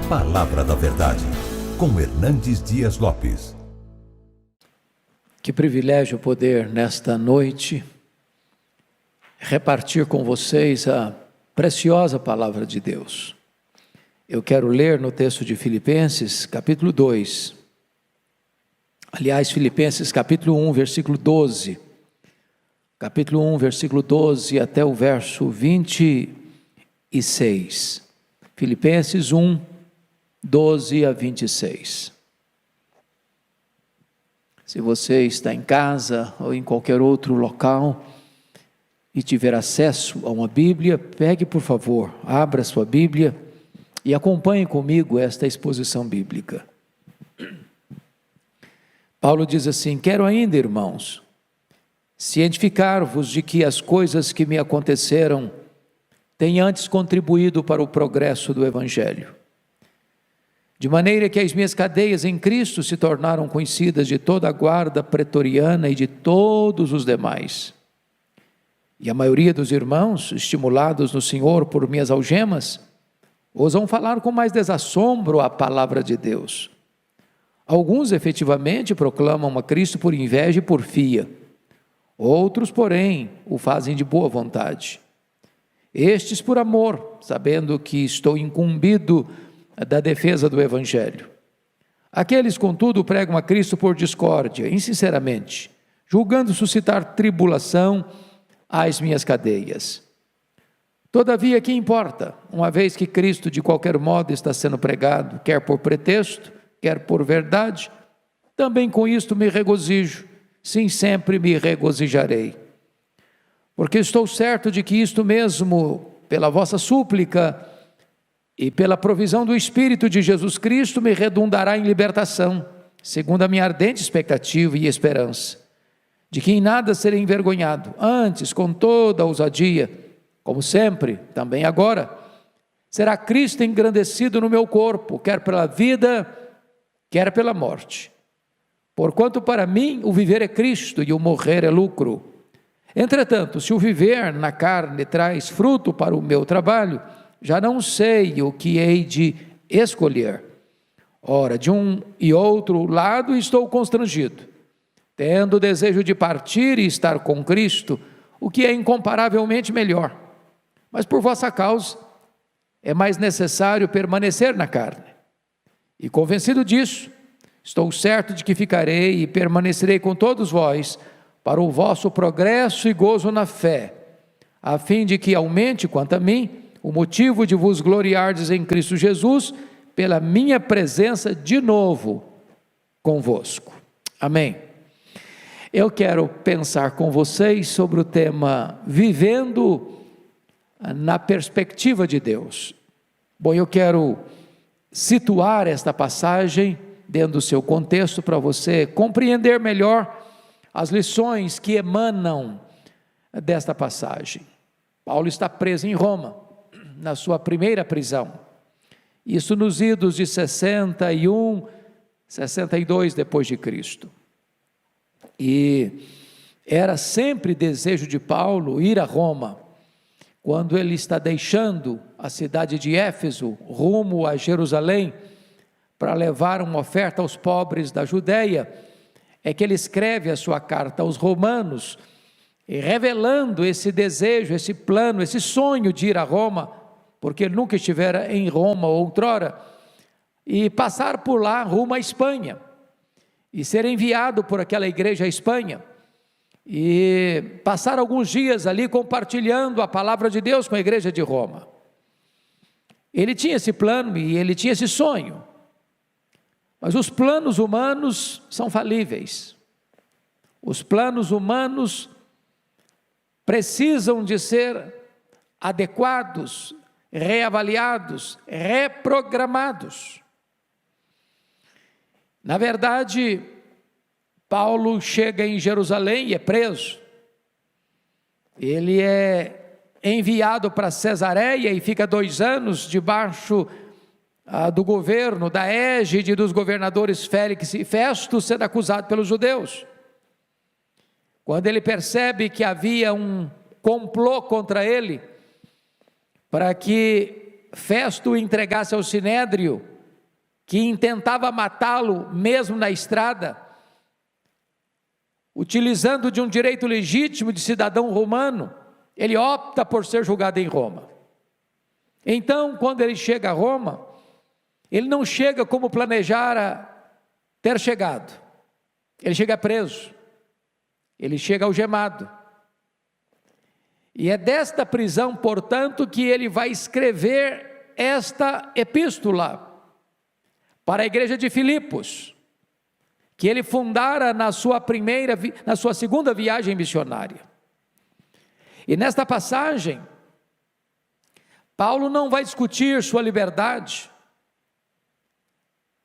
Palavra da Verdade, com Hernandes Dias Lopes. Que privilégio poder, nesta noite, repartir com vocês a preciosa Palavra de Deus. Eu quero ler no texto de Filipenses, capítulo 2. Aliás, Filipenses, capítulo 1, versículo 12. Capítulo 1, versículo 12 até o verso 26. Filipenses 1, 12 a 26. Se você está em casa ou em qualquer outro local e tiver acesso a uma Bíblia, pegue, por favor, abra sua Bíblia e acompanhe comigo esta exposição bíblica. Paulo diz assim: quero ainda, irmãos, cientificar-vos de que as coisas que me aconteceram têm antes contribuído para o progresso do Evangelho. De maneira que as minhas cadeias em Cristo se tornaram conhecidas de toda a guarda pretoriana e de todos os demais. E a maioria dos irmãos, estimulados no Senhor por minhas algemas, ousam falar com mais desassombro a palavra de Deus. Alguns efetivamente proclamam a Cristo por inveja e porfia. Outros, porém, o fazem de boa vontade. Estes por amor, sabendo que estou incumbido da defesa do Evangelho. Aqueles, contudo, pregam a Cristo por discórdia, insinceramente, julgando suscitar tribulação às minhas cadeias. Todavia, que importa, uma vez que Cristo de qualquer modo está sendo pregado, quer por pretexto, quer por verdade, também com isto me regozijo, sim, sempre me regozijarei. Porque estou certo de que isto mesmo, pela vossa súplica e pela provisão do Espírito de Jesus Cristo, me redundará em libertação, segundo a minha ardente expectativa e esperança, de que em nada serei envergonhado, antes, com toda a ousadia, como sempre, também agora, será Cristo engrandecido no meu corpo, quer pela vida, quer pela morte. Porquanto para mim o viver é Cristo e o morrer é lucro. Entretanto, se o viver na carne traz fruto para o meu trabalho, já não sei o que hei de escolher. Ora, de um e outro lado estou constrangido, tendo o desejo de partir e estar com Cristo, o que é incomparavelmente melhor. Mas por vossa causa é mais necessário permanecer na carne. E convencido disso, estou certo de que ficarei e permanecerei com todos vós para o vosso progresso e gozo na fé, a fim de que aumente, quanto a mim, o motivo de vos gloriardes em Cristo Jesus, pela minha presença de novo convosco. Amém. Eu quero pensar com vocês sobre o tema vivendo na perspectiva de Deus. Bom, eu quero situar esta passagem dentro do seu contexto para você compreender melhor as lições que emanam desta passagem. Paulo está preso em Roma, na sua primeira prisão. Isso nos idos de 61, 62 depois de Cristo. E era sempre desejo de Paulo ir a Roma. Quando ele está deixando a cidade de Éfeso, rumo a Jerusalém, para levar uma oferta aos pobres da Judeia, é que ele escreve a sua carta aos romanos, revelando esse desejo, esse plano, esse sonho de ir a Roma, porque ele nunca estivera em Roma outrora, e passar por lá rumo à Espanha, e ser enviado por aquela igreja à Espanha, e passar alguns dias ali compartilhando a palavra de Deus com a igreja de Roma. Ele tinha esse plano e ele tinha esse sonho, mas os planos humanos são falíveis. Os planos humanos precisam de ser adequados, reavaliados, reprogramados. Na verdade, Paulo chega em Jerusalém e é preso. Ele é enviado para Cesareia e fica 2 anos debaixo do governo, da égide dos governadores Félix e Festo, sendo acusado pelos judeus. Quando ele percebe que havia um complô contra ele, para que Festo o entregasse ao Sinédrio, que intentava matá-lo mesmo na estrada, utilizando de um direito legítimo de cidadão romano, ele opta por ser julgado em Roma. Então, quando ele chega a Roma, ele não chega como planejara ter chegado. Ele chega preso, ele chega algemado. E é desta prisão, portanto, que ele vai escrever esta epístola para a igreja de Filipos, que ele fundara na sua segunda viagem missionária. E nesta passagem, Paulo não vai discutir sua liberdade.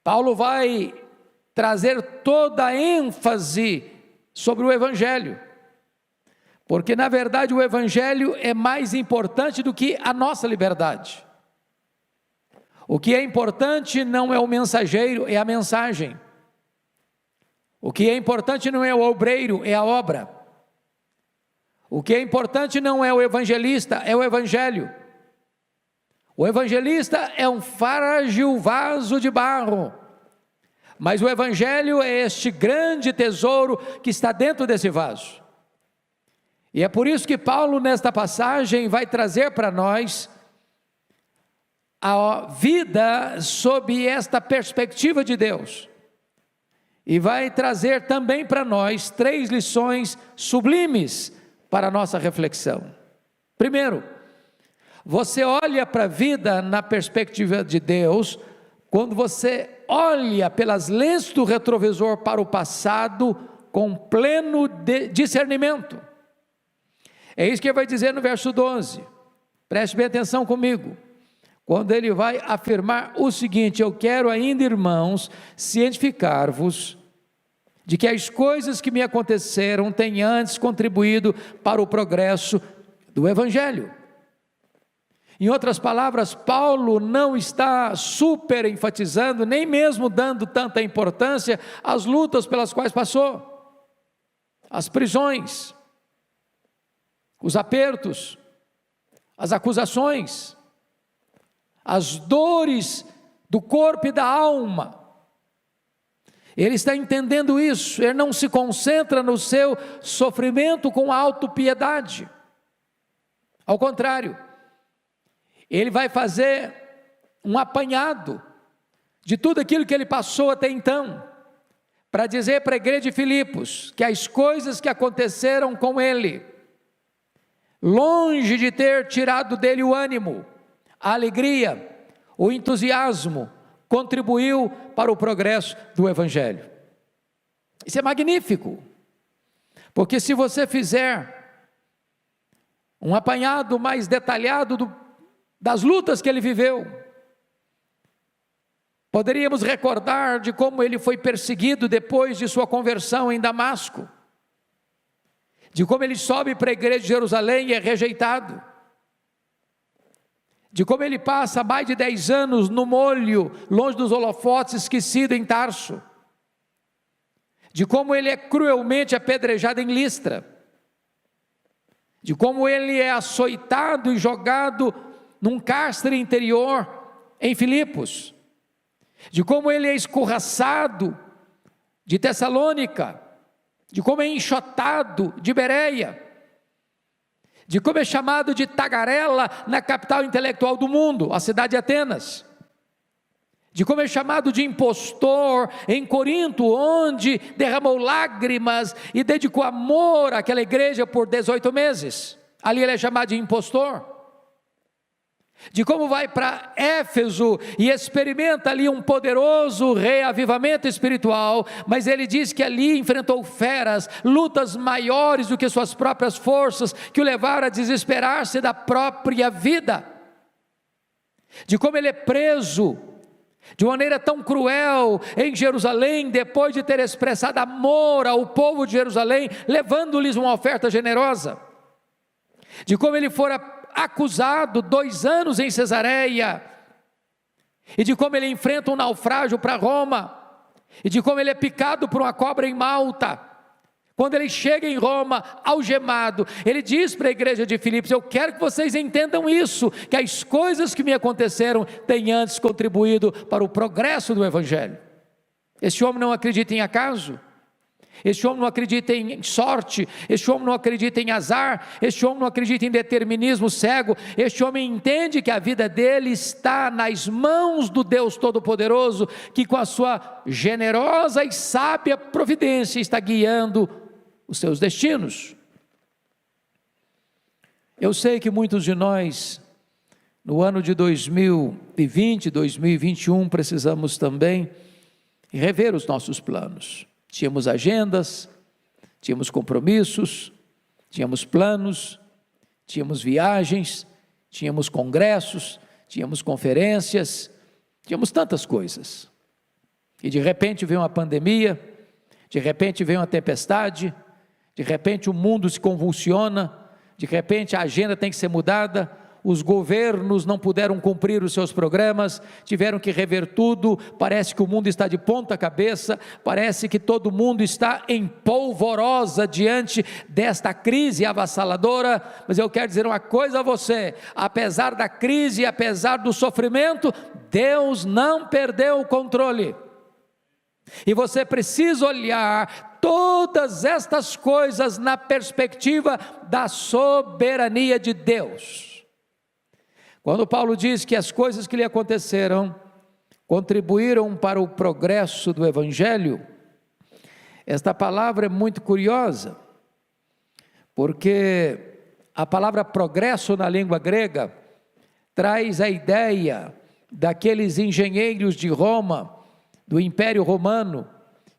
Paulo vai trazer toda a ênfase sobre o Evangelho, porque na verdade o Evangelho é mais importante do que a nossa liberdade. O que é importante não é o mensageiro, é a mensagem. O que é importante não é o obreiro, é a obra. O que é importante não é o evangelista, é o Evangelho. O evangelista é um frágil vaso de barro, mas o Evangelho é este grande tesouro que está dentro desse vaso. E é por isso que Paulo, nesta passagem, vai trazer para nós a vida sob esta perspectiva de Deus. E vai trazer também para nós 3 lições sublimes para a nossa reflexão. Primeiro, você olha para a vida na perspectiva de Deus, quando você olha pelas lentes do retrovisor para o passado com pleno discernimento. É isso que ele vai dizer no verso 12, preste bem atenção comigo, quando ele vai afirmar o seguinte: eu quero ainda, irmãos, cientificar-vos de que as coisas que me aconteceram têm antes contribuído para o progresso do Evangelho. Em outras palavras, Paulo não está super enfatizando, nem mesmo dando tanta importância às lutas pelas quais passou, as prisões, os apertos, as acusações, as dores do corpo e da alma. Ele está entendendo isso, ele não se concentra no seu sofrimento com autopiedade. Ao contrário, ele vai fazer um apanhado de tudo aquilo que ele passou até então, para dizer para a igreja de Filipos que as coisas que aconteceram com ele, longe de ter tirado dele o ânimo, a alegria, o entusiasmo, contribuiu para o progresso do Evangelho. Isso é magnífico, porque se você fizer um apanhado mais detalhado das lutas que ele viveu, poderíamos recordar de como ele foi perseguido depois de sua conversão em Damasco, de como ele sobe para a igreja de Jerusalém e é rejeitado, de como ele passa mais de 10 anos no molho, longe dos holofotes, esquecido em Tarso, de como ele é cruelmente apedrejado em Listra, de como ele é açoitado e jogado num cárcere interior em Filipos, de como ele é escorraçado de Tessalônica, de como é enxotado de Bereia, de como é chamado de tagarela na capital intelectual do mundo, a cidade de Atenas, de como é chamado de impostor em Corinto, onde derramou lágrimas e dedicou amor àquela igreja por 18 meses, ali ele é chamado de impostor, de como vai para Éfeso e experimenta ali um poderoso reavivamento espiritual, mas ele diz que ali enfrentou feras, lutas maiores do que suas próprias forças, que o levaram a desesperar-se da própria vida, de como ele é preso de maneira tão cruel em Jerusalém, depois de ter expressado amor ao povo de Jerusalém, levando-lhes uma oferta generosa, de como ele fora acusado 2 anos em Cesareia, e de como ele enfrenta um naufrágio para Roma, e de como ele é picado por uma cobra em Malta, Quando ele chega em Roma, algemado, ele diz para a igreja de Filipos: eu quero que vocês entendam isso, que as coisas que me aconteceram têm antes contribuído para o progresso do Evangelho. Este homem não acredita em acaso, este homem não acredita em sorte, este homem não acredita em azar, este homem não acredita em determinismo cego, este homem entende que a vida dele está nas mãos do Deus Todo-Poderoso, que com a sua generosa e sábia providência está guiando os seus destinos. Eu sei que muitos de nós, no ano de 2020, 2021, precisamos também rever os nossos planos. Tínhamos agendas, tínhamos compromissos, tínhamos planos, tínhamos viagens, tínhamos congressos, tínhamos conferências, tínhamos tantas coisas. E de repente veio uma pandemia, de repente veio uma tempestade, de repente o mundo se convulsiona, de repente a agenda tem que ser mudada, os governos não puderam cumprir os seus programas, tiveram que rever tudo, parece que o mundo está de ponta cabeça, parece que todo mundo está em polvorosa diante desta crise avassaladora, mas eu quero dizer uma coisa a você: apesar da crise, apesar do sofrimento, Deus não perdeu o controle, e você precisa olhar todas estas coisas na perspectiva da soberania de Deus. Quando Paulo diz que as coisas que lhe aconteceram contribuíram para o progresso do Evangelho, esta palavra é muito curiosa, porque a palavra progresso na língua grega traz a ideia daqueles engenheiros de Roma, do Império Romano,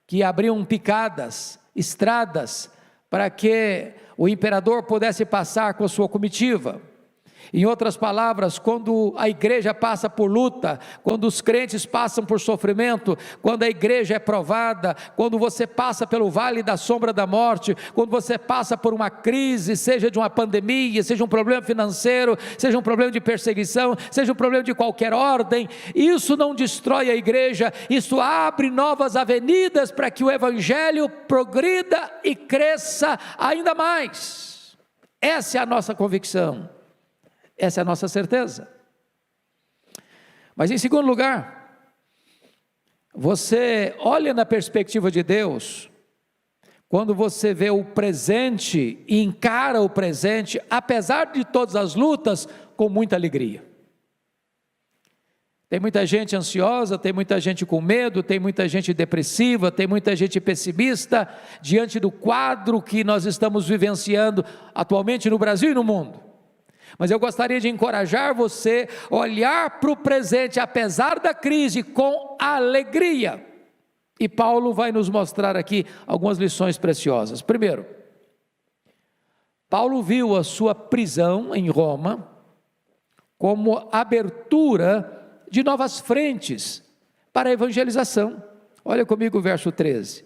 que abriam picadas, estradas, para que o imperador pudesse passar com a sua comitiva. Em outras palavras, quando a igreja passa por luta, quando os crentes passam por sofrimento, quando a igreja é provada, quando você passa pelo vale da sombra da morte, quando você passa por uma crise, seja de uma pandemia, seja um problema financeiro, seja um problema de perseguição, seja um problema de qualquer ordem, isso não destrói a igreja, isso abre novas avenidas para que o Evangelho progrida e cresça ainda mais. Essa é a nossa convicção. Essa é a nossa certeza. Mas em segundo lugar, você olha na perspectiva de Deus, quando você vê o presente e encara o presente, apesar de todas as lutas, com muita alegria. Tem muita gente ansiosa, tem muita gente com medo, tem muita gente depressiva, tem muita gente pessimista, diante do quadro que nós estamos vivenciando atualmente no Brasil e no mundo. Mas eu gostaria de encorajar você a olhar para o presente, apesar da crise, com alegria. E Paulo vai nos mostrar aqui algumas lições preciosas. Primeiro, Paulo viu a sua prisão em Roma como abertura de novas frentes para a evangelização. Olha comigo o verso 13.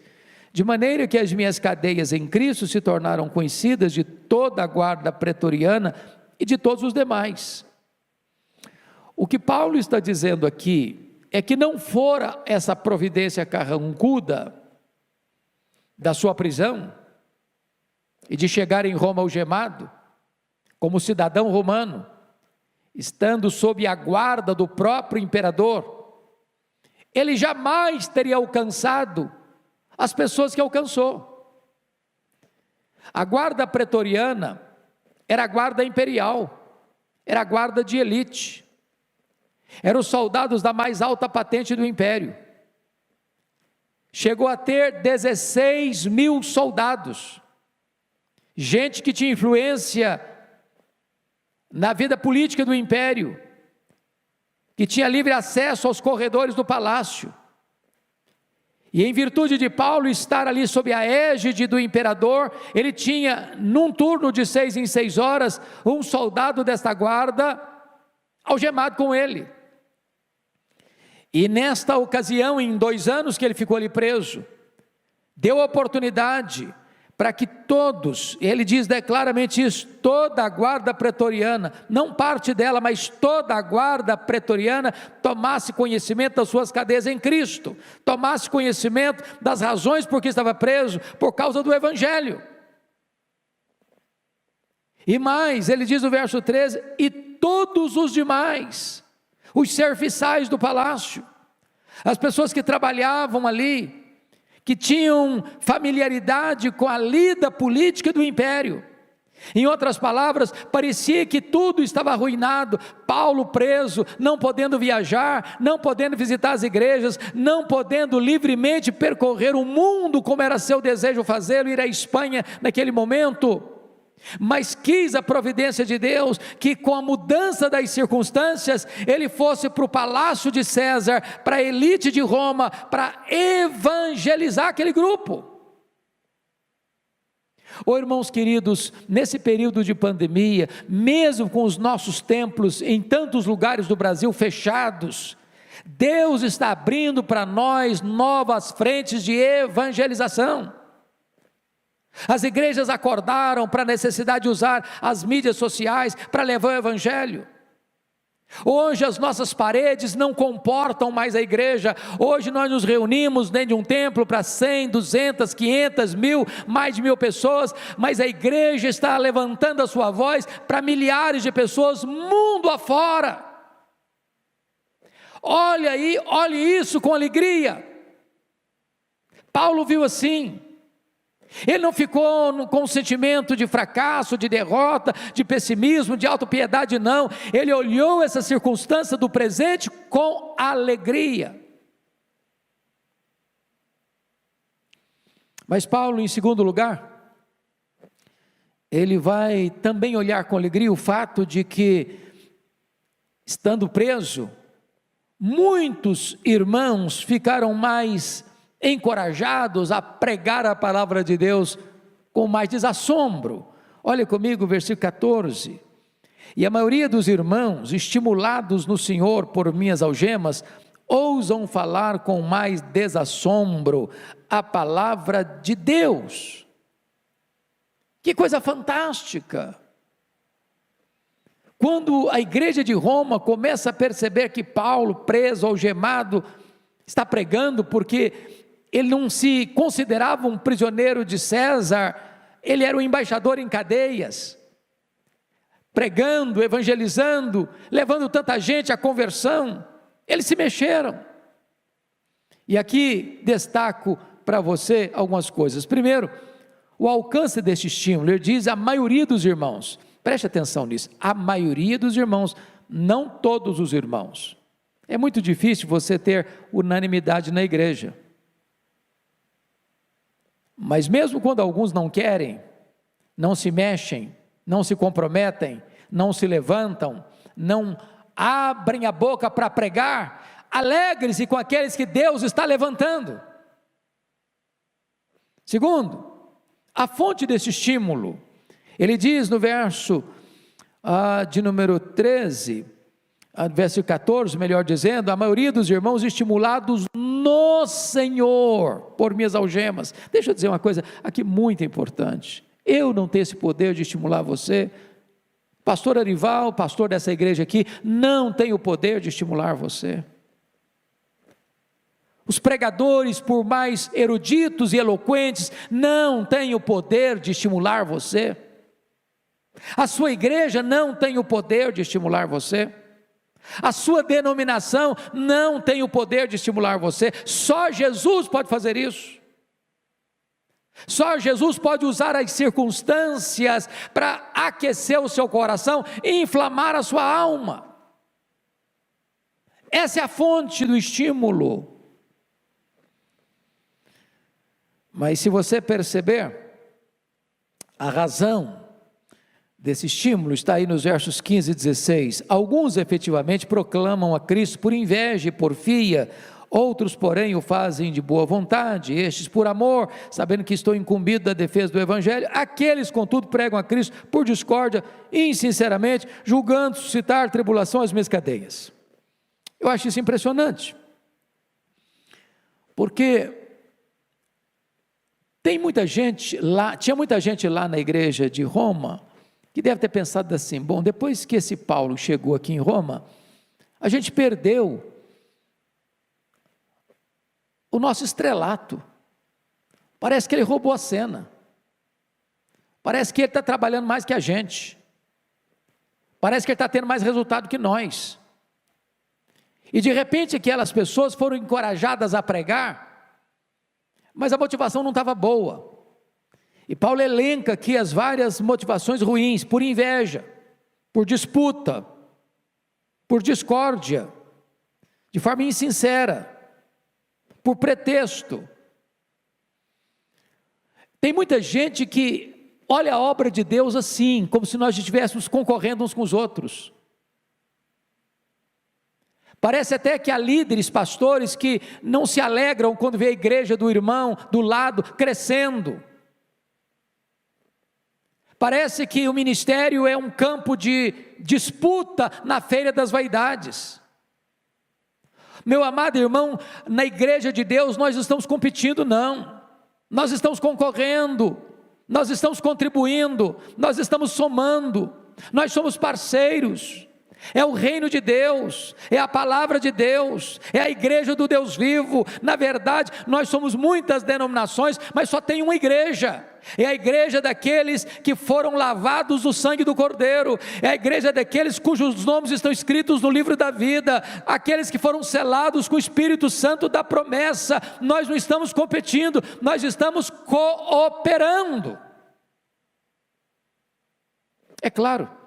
De maneira que as minhas cadeias em Cristo se tornaram conhecidas de toda a guarda pretoriana e de todos os demais. O que Paulo está dizendo aqui é que não fora essa providência carrancuda da sua prisão e de chegar em Roma algemado, como cidadão romano, estando sob a guarda do próprio imperador, ele jamais teria alcançado as pessoas que alcançou. A guarda pretoriana era a guarda imperial, era a guarda de elite, eram os soldados da mais alta patente do império. Chegou a ter 16 mil soldados, gente que tinha influência na vida política do império, que tinha livre acesso aos corredores do palácio. E em virtude de Paulo estar ali sob a égide do imperador, ele tinha, num turno de 6 em 6 horas, um soldado desta guarda algemado com ele. E nesta ocasião, em 2 anos que ele ficou ali preso, deu oportunidade para que todos, ele diz claramente isso, toda a guarda pretoriana, não parte dela, mas toda a guarda pretoriana, tomasse conhecimento das suas cadeias em Cristo, tomasse conhecimento das razões por que estava preso, por causa do Evangelho. E mais, ele diz no verso 13, e todos os demais, os serviçais do palácio, as pessoas que trabalhavam ali, que tinham familiaridade com a lida política do império. Em outras palavras, parecia que tudo estava arruinado, Paulo preso, não podendo viajar, não podendo visitar as igrejas, não podendo livremente percorrer o mundo como era seu desejo fazê-lo, ir à Espanha naquele momento. Mas quis a providência de Deus que com a mudança das circunstâncias ele fosse para o palácio de César, para a elite de Roma, para evangelizar aquele grupo. Irmãos queridos, nesse período de pandemia, mesmo com os nossos templos em tantos lugares do Brasil fechados, Deus está abrindo para nós novas frentes de evangelização. As igrejas acordaram para a necessidade de usar as mídias sociais para levar o Evangelho. Hoje as nossas paredes não comportam mais a igreja. Hoje nós nos reunimos dentro de um templo para 100, 200, 500, 1000, mais de 1000 pessoas, mas a igreja está levantando a sua voz para milhares de pessoas mundo afora. Olha aí, olhe isso com alegria. Paulo viu assim. Ele não ficou com um sentimento de fracasso, de derrota, de pessimismo, de autopiedade, não. Ele olhou essa circunstância do presente com alegria. Mas Paulo, em segundo lugar, ele vai também olhar com alegria o fato de que, estando preso, muitos irmãos ficaram mais encorajados a pregar a palavra de Deus com mais desassombro. Olha comigo o versículo 14, e a maioria dos irmãos, estimulados no Senhor por minhas algemas, ousam falar com mais desassombro a palavra de Deus. Que coisa fantástica! Quando a igreja de Roma começa a perceber que Paulo, preso, algemado, está pregando, porque ele não se considerava um prisioneiro de César, ele era um embaixador em cadeias, pregando, evangelizando, levando tanta gente à conversão. Eles se mexeram. E aqui destaco para você algumas coisas. Primeiro, o alcance deste estímulo. Ele diz a maioria dos irmãos, preste atenção nisso, a maioria dos irmãos, não todos os irmãos. É muito difícil você ter unanimidade na igreja. Mas mesmo quando alguns não querem, não se mexem, não se comprometem, não se levantam, não abrem a boca para pregar, alegre-se com aqueles que Deus está levantando. Segundo, a fonte desse estímulo, ele diz no verso de número 13, verso 14, melhor dizendo, a maioria dos irmãos estimulados no Senhor, por minhas algemas. Deixa eu dizer uma coisa aqui muito importante, eu não tenho esse poder de estimular você, pastor Arival, pastor dessa igreja aqui, não tem o poder de estimular você. Os pregadores, por mais eruditos e eloquentes, não têm o poder de estimular você. A sua igreja não tem o poder de estimular você. A sua denominação não tem o poder de estimular você. Só Jesus pode fazer isso. Só Jesus pode usar as circunstâncias para aquecer o seu coração e inflamar a sua alma. Essa é a fonte do estímulo. Mas se você perceber, a razão desse estímulo está aí nos versos 15 e 16. Alguns efetivamente proclamam a Cristo por inveja e porfia, outros porém o fazem de boa vontade, estes por amor, sabendo que estou incumbido da defesa do Evangelho. Aqueles contudo pregam a Cristo por discórdia e insinceramente, julgando suscitar tribulação às minhas cadeias. Eu acho isso impressionante, porque Tem muita gente lá, tinha muita gente lá na igreja de Roma, que deve ter pensado assim: bom, depois que esse Paulo chegou aqui em Roma, a gente perdeu o nosso estrelato. Parece que ele roubou a cena. Parece que ele está trabalhando mais que a gente. Parece que ele está tendo mais resultado que nós. E de repente aquelas pessoas foram encorajadas a pregar, mas a motivação não estava boa. E Paulo elenca aqui as várias motivações ruins: por inveja, por disputa, por discórdia, de forma insincera, por pretexto. Tem muita gente que olha a obra de Deus assim, como se nós estivéssemos concorrendo uns com os outros. Parece até que há líderes, pastores, que não se alegram quando vê a igreja do irmão do lado crescendo. Parece que o ministério é um campo de disputa na feira das vaidades. Meu amado irmão, na igreja de Deus nós não estamos competindo, não. Nós estamos concorrendo, nós estamos contribuindo, nós estamos somando, nós somos parceiros. É o reino de Deus, é a palavra de Deus, é a igreja do Deus vivo. Na verdade, nós somos muitas denominações, mas só tem uma igreja. É a igreja daqueles que foram lavados no sangue do Cordeiro, é a igreja daqueles cujos nomes estão escritos no livro da vida, aqueles que foram selados com o Espírito Santo da promessa. Nós não estamos competindo, nós estamos cooperando. É claro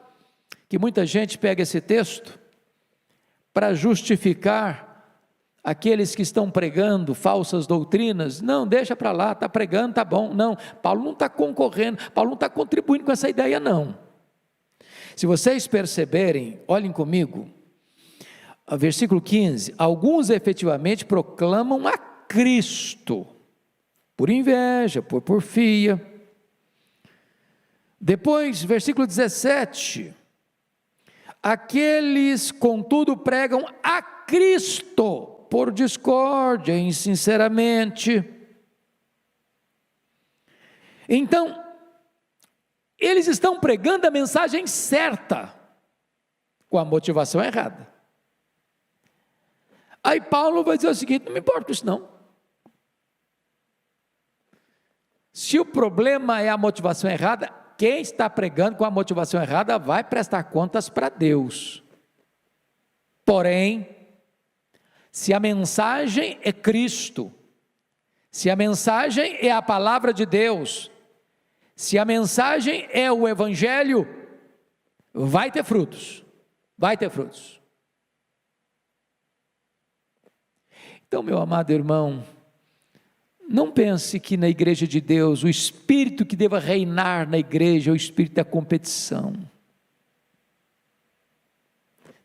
que muita gente pega esse texto para justificar aqueles que estão pregando falsas doutrinas. Não, deixa para lá, está pregando, está bom. Não, Paulo não está concorrendo, Paulo não está contribuindo com essa ideia, não. Se vocês perceberem, olhem comigo, versículo 15: alguns efetivamente proclamam a Cristo, por inveja, por porfia. Depois, versículo 17: aqueles, contudo, pregam a Cristo por discórdia, insinceramente. Então, eles estão pregando a mensagem certa, com a motivação errada. Aí Paulo vai dizer o seguinte: não me importa com isso não. Se o problema é a motivação errada, quem está pregando com a motivação errada vai prestar contas para Deus. Porém, se a mensagem é Cristo, se a mensagem é a palavra de Deus, se a mensagem é o Evangelho, vai ter frutos, vai ter frutos. Então, meu amado irmão, não pense que na igreja de Deus o espírito que deva reinar na igreja é o espírito da competição.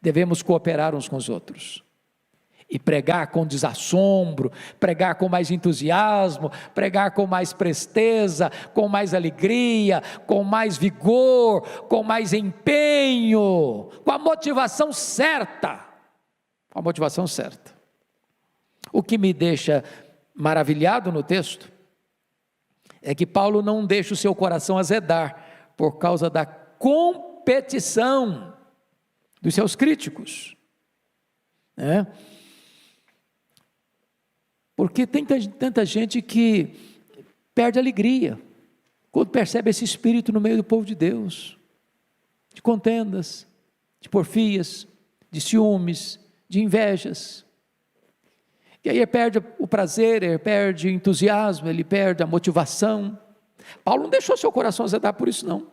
Devemos cooperar uns com os outros e pregar com desassombro, pregar com mais entusiasmo, pregar com mais presteza, com mais alegria, com mais vigor, com mais empenho, com a motivação certa, com a motivação certa. O que me deixa maravilhado no texto é que Paulo não deixa o seu coração azedar por causa da competição dos seus críticos, né? Porque tem tanta gente que perde a alegria quando percebe esse espírito no meio do povo de Deus, de contendas, de porfias, de ciúmes, de invejas. E aí ele perde o prazer, ele perde o entusiasmo, ele perde a motivação. Paulo não deixou seu coração azedar por isso não.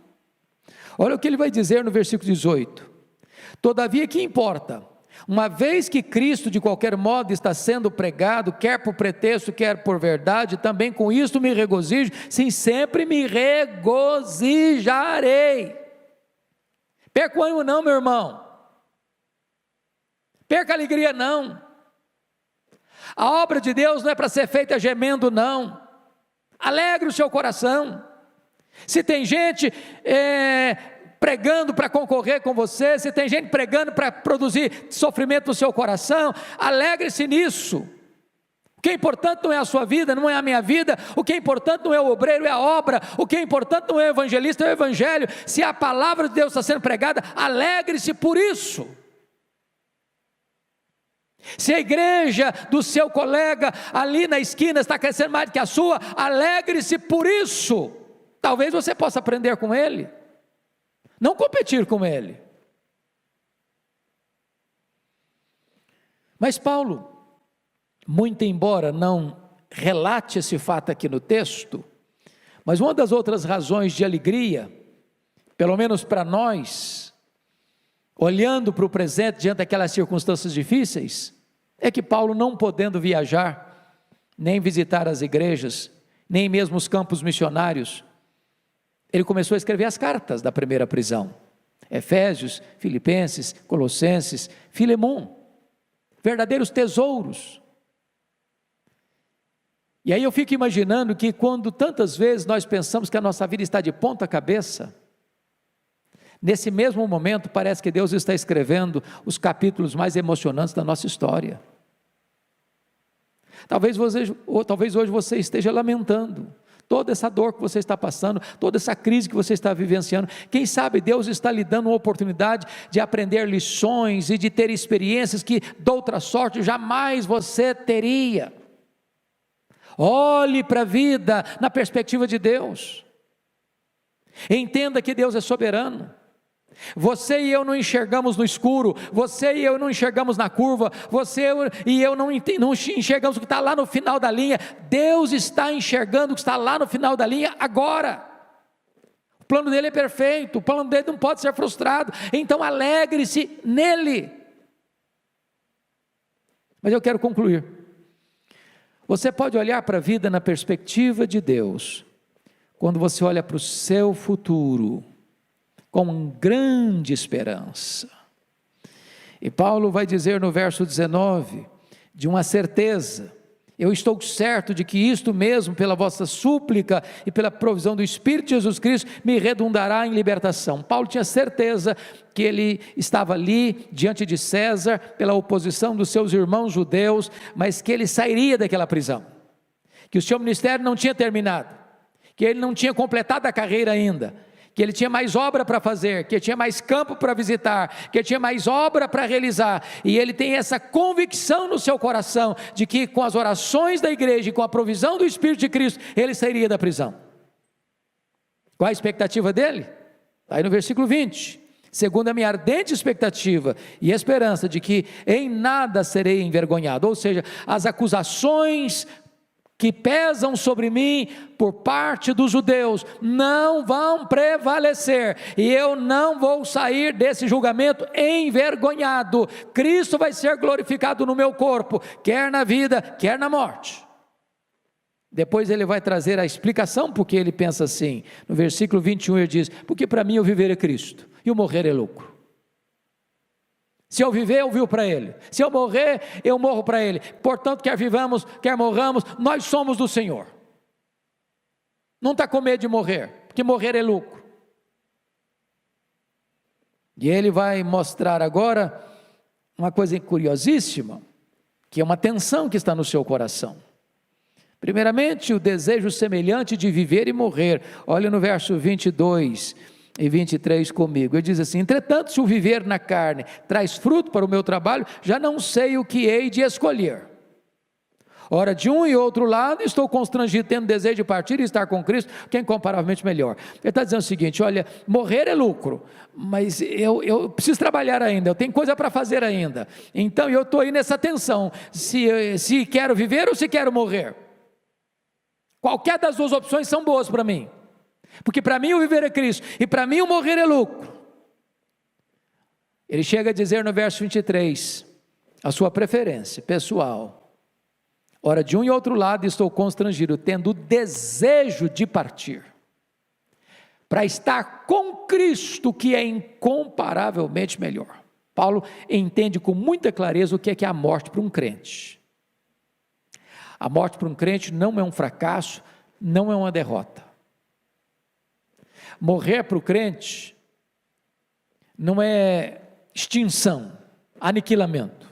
Olha o que ele vai dizer no versículo 18: todavia que importa, uma vez que Cristo de qualquer modo está sendo pregado, quer por pretexto, quer por verdade, também com isto me regozijo, sim, sempre me regozijarei. Perca o ânimo não, meu irmão, perca a alegria não. A obra de Deus não é para ser feita gemendo não. Alegre o seu coração. Se tem gente pregando para concorrer com você, se tem gente pregando para produzir sofrimento no seu coração, alegre-se nisso. O que é importante não é a sua vida, não é a minha vida. O que é importante não é o obreiro, é a obra. O que é importante não é o evangelista, é o evangelho. Se a palavra de Deus está sendo pregada, alegre-se por isso. Se a igreja do seu colega ali na esquina está crescendo mais do que a sua, alegre-se por isso. Talvez você possa aprender com ele, não competir com ele. Mas Paulo, muito embora não relate esse fato aqui no texto, mas uma das outras razões de alegria, pelo menos para nós, olhando para o presente diante daquelas circunstâncias difíceis, é que Paulo, não podendo viajar, nem visitar as igrejas, nem mesmo os campos missionários, ele começou a escrever as cartas da primeira prisão: Efésios, Filipenses, Colossenses, Filemon, verdadeiros tesouros. E aí eu fico imaginando que quando tantas vezes nós pensamos que a nossa vida está de ponta cabeça, nesse mesmo momento parece que Deus está escrevendo os capítulos mais emocionantes da nossa história. Talvez hoje você esteja lamentando toda essa dor que você está passando, toda essa crise que você está vivenciando. Quem sabe Deus está lhe dando uma oportunidade de aprender lições e de ter experiências que de outra sorte jamais você teria. Olhe para a vida na perspectiva de Deus. Entenda que Deus é soberano. Você e eu não enxergamos no escuro, você e eu não enxergamos na curva, você e eu não enxergamos o que está lá no final da linha. Deus está enxergando o que está lá no final da linha agora. O plano dele é perfeito, o plano dele não pode ser frustrado, então alegre-se nele. Mas eu quero concluir. Você pode olhar para a vida na perspectiva de Deus, quando você olha para o seu futuro, com grande esperança. E Paulo vai dizer no verso 19, de uma certeza: eu estou certo de que isto mesmo, pela vossa súplica e pela provisão do Espírito de Jesus Cristo, me redundará em libertação. Paulo tinha certeza que ele estava ali diante de César, pela oposição dos seus irmãos judeus, mas que ele sairia daquela prisão, que o seu ministério não tinha terminado, que ele não tinha completado a carreira ainda, que ele tinha mais obra para fazer, que ele tinha mais campo para visitar, que ele tinha mais obra para realizar, e ele tem essa convicção no seu coração, de que com as orações da igreja e com a provisão do Espírito de Cristo, ele sairia da prisão. Qual a expectativa dele? Aí no versículo 20, segundo a minha ardente expectativa e esperança de que em nada serei envergonhado, ou seja, as acusações que pesam sobre mim por parte dos judeus não vão prevalecer, e eu não vou sair desse julgamento envergonhado. Cristo vai ser glorificado no meu corpo, quer na vida, quer na morte. Depois ele vai trazer a explicação porque ele pensa assim. No versículo 21 ele diz: porque para mim o viver é Cristo e o morrer é lucro. Se eu viver, eu vivo para Ele. Se eu morrer, eu morro para Ele. Portanto, quer vivamos, quer morramos, nós somos do Senhor. Não está com medo de morrer, porque morrer é lucro. E ele vai mostrar agora uma coisa curiosíssima, que é uma tensão que está no seu coração. Primeiramente, o desejo semelhante de viver e morrer. Olha no verso 22 e 23 comigo, ele diz assim: entretanto, se o viver na carne traz fruto para o meu trabalho, já não sei o que hei de escolher. Ora, de um e outro lado, estou constrangido, tendo desejo de partir e estar com Cristo, que é incomparavelmente melhor. Ele está dizendo o seguinte: olha, morrer é lucro, mas eu preciso trabalhar ainda, eu tenho coisa para fazer ainda, então eu estou aí nessa tensão, se quero viver ou se quero morrer. Qualquer das duas opções são boas para mim, porque para mim o viver é Cristo, e para mim o morrer é lucro. Ele chega a dizer no verso 23, a sua preferência pessoal: ora, de um e outro lado estou constrangido, tendo o desejo de partir, para estar com Cristo, que é incomparavelmente melhor. Paulo entende com muita clareza o que é a morte para um crente. A morte para um crente não é um fracasso, não é uma derrota. Morrer para o crente não é extinção, aniquilamento.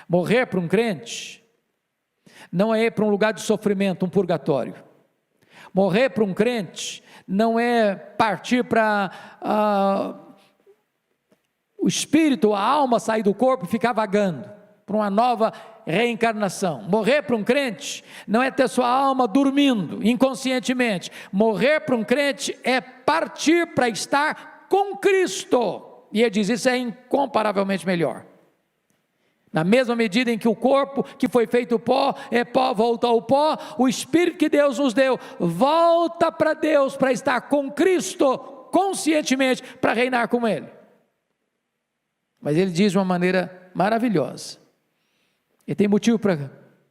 Morrer para um crente não é ir para um lugar de sofrimento, um purgatório. Morrer para um crente não é partir para o espírito, a alma sair do corpo e ficar vagando para uma nova reencarnação. Morrer para um crente não é ter sua alma dormindo inconscientemente. Morrer para um crente é partir para estar com Cristo. E ele diz, isso é incomparavelmente melhor. Na mesma medida em que o corpo que foi feito pó, é pó, volta ao pó, o Espírito que Deus nos deu, volta para Deus, para estar com Cristo, conscientemente, para reinar com Ele. Mas ele diz de uma maneira maravilhosa, ele tem motivo para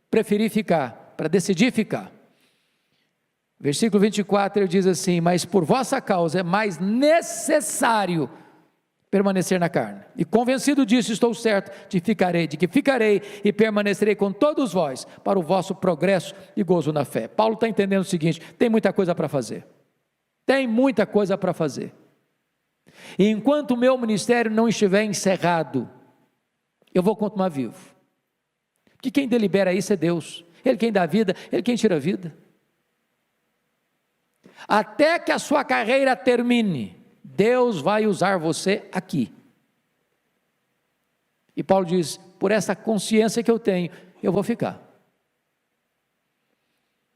preferir ficar, para decidir ficar. Versículo 24, ele diz assim, mas por vossa causa é mais necessário permanecer na carne, e convencido disso estou certo de que ficarei e permanecerei com todos vós, para o vosso progresso e gozo na fé. Paulo está entendendo o seguinte, tem muita coisa para fazer, e enquanto o meu ministério não estiver encerrado, eu vou continuar vivo, porque quem delibera isso é Deus, Ele quem dá vida, Ele quem tira a vida, até que a sua carreira termine, Deus vai usar você aqui. E Paulo diz, por essa consciência que eu tenho, eu vou ficar.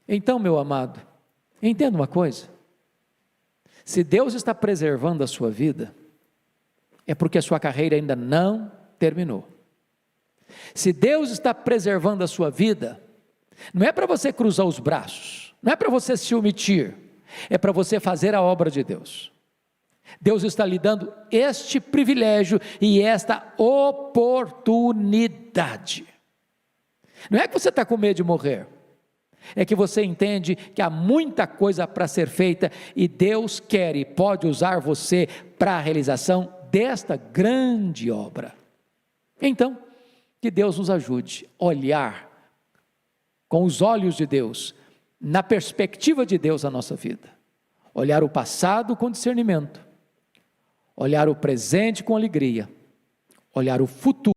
Então, meu amado, entenda uma coisa, se Deus está preservando a sua vida, é porque a sua carreira ainda não terminou. Se Deus está preservando a sua vida, não é para você cruzar os braços, não é para você se omitir, é para você fazer a obra de Deus. Deus está lhe dando este privilégio e esta oportunidade. Não é que você está com medo de morrer, é que você entende que há muita coisa para ser feita e Deus quer e pode usar você para a realização desta grande obra. Então, que Deus nos ajude a olhar com os olhos de Deus, na perspectiva de Deus a nossa vida, olhar o passado com discernimento, olhar o presente com alegria, olhar o futuro.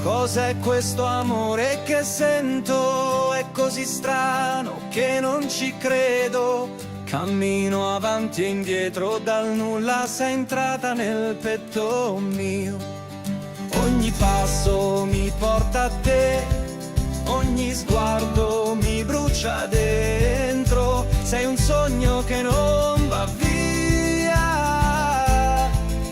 Cos'è questo amore che sento? È così strano che non ci credo. Cammino avanti e indietro, dal nulla sei entrata nel petto mio. Ogni passo mi porta a te, ogni sguardo mi brucia dentro. Sei un sogno che non va via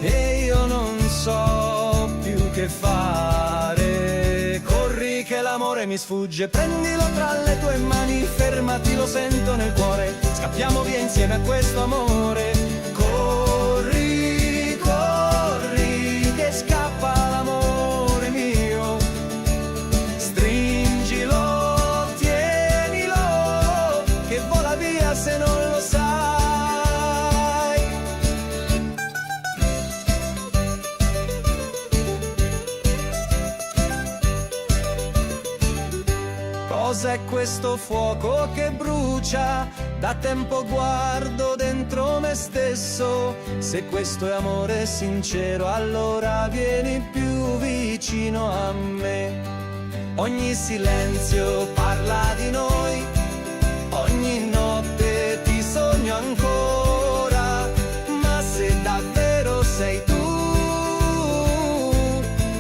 e io non so più che fare. Corri che l'amore mi sfugge, prendilo tra le tue mani, fermati, lo sento nel cuore. Scappiamo via insieme a questo amore. Corri, corri, che scappa l'amore mio. Stringilo, tienilo, che vola via se non lo sai. Cos'è questo fuoco che brucia? Da tempo guardo dentro me stesso. Se questo è amore sincero, allora vieni più vicino a me. Ogni silenzio parla di noi, ogni notte ti sogno ancora. Ma se davvero sei tu,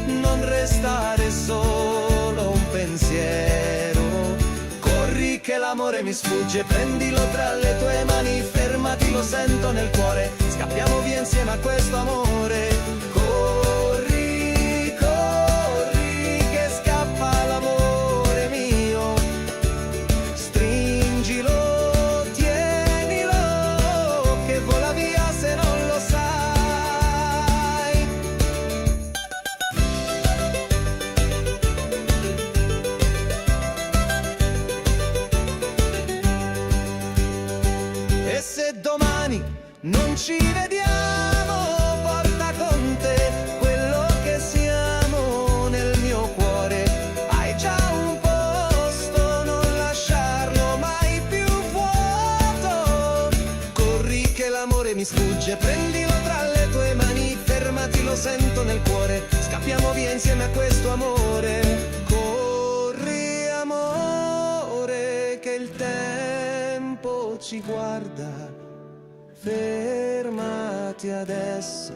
non restare solo un pensiero. Che l'amore mi sfugge, prendilo tra le tue mani, fermati, lo sento nel cuore, scappiamo via insieme a questo amore. Corri, corri, che scappa l'amore mio. Stringilo, tienilo, che vola via se non lo sai. Se domani non ci vediamo, porta con te quello che siamo nel mio cuore. Hai già un posto, non lasciarlo mai più vuoto. Corri l'amore mi sfugge, prendilo tra le tue mani, fermati, lo sento nel cuore, scappiamo via insieme a questo amore. Corri amore, che il tempo ci guarda, fermati adesso,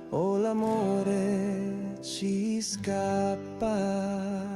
o l'amore ci scappa.